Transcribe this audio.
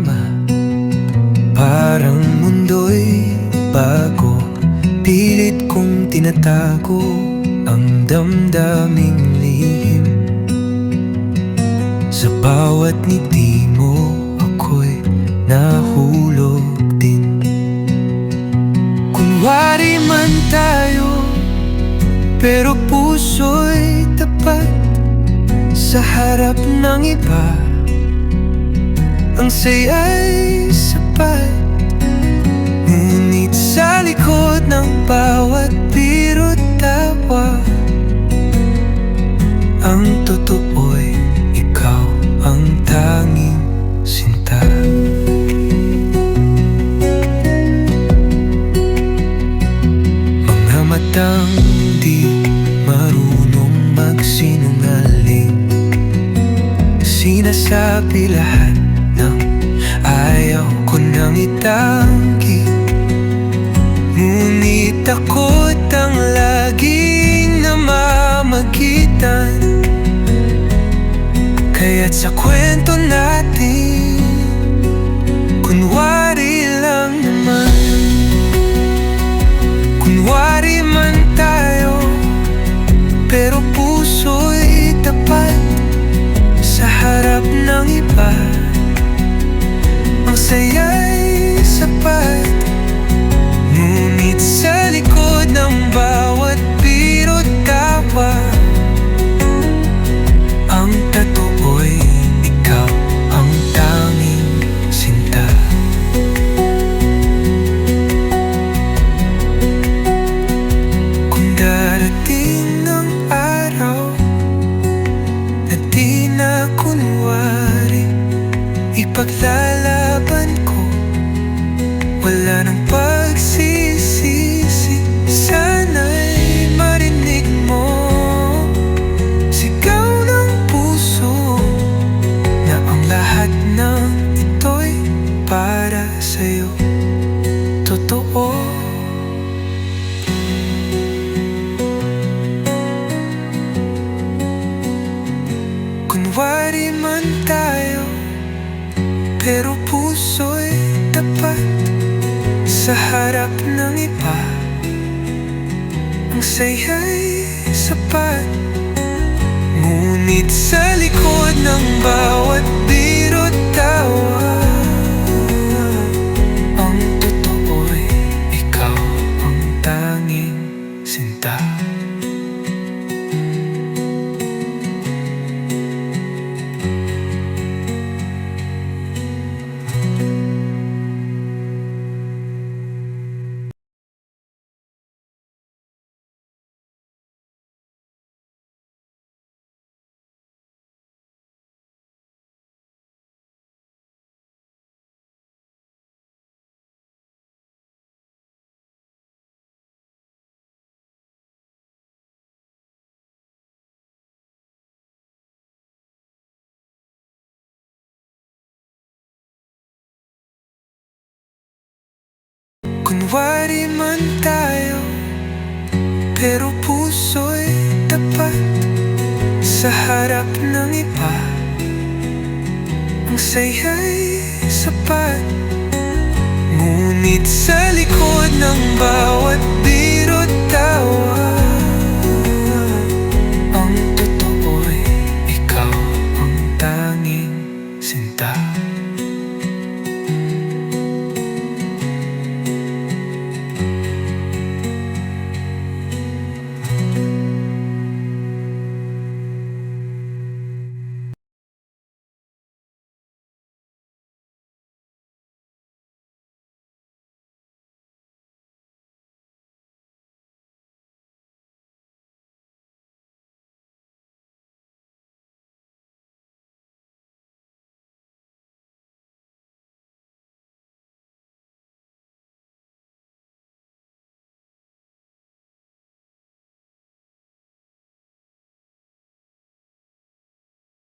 magkasama, parang mundo'y bago. Pilit kong tinatago ang damdaming lihim. Sa bawat ngiti mo ako'y nahulog din. Kunwari man tayo, pero puso'y tapat. Sa harap ng iba, ang saya'y sapat. Ngunit sa likod ng bawat biro't tawa, ang totoo'y ikaw ang tanging sinta. Mga matang di marunong magsinungaling, sinasabi lahat ng ayaw ko nang itanggi. Ngunit ako't ang laging namamagitan. Kaya't sa kwento natin, kunwari lang naman. Kunwari man tayo, pero puso'y tapat. Sa harap ng iba, ang saya'y sapat. Ngunit sa likod ng bawat biro't tawa, ang totoo'y ikaw ang tanging sinta. Kung darating ang araw na di na kunwari, ipaglalaban ko, wala nang pagsisisi. Sana'y marinig mo sigaw ng puso na ang lahat ng ito'y para sa'yo. Totoo. Kunwari man tayo, pero puso'y tapat. Sa harap ng iba, ang saya'y sapat. Ngunit sa likod ng bawat biro't tawa, ang totoo'y ikaw ang tanging sinta. Kunwari man tayo, pero puso'y tapat. Sa harap ng iba, ang saya'y sapat. Ngunit sa likod ng bawat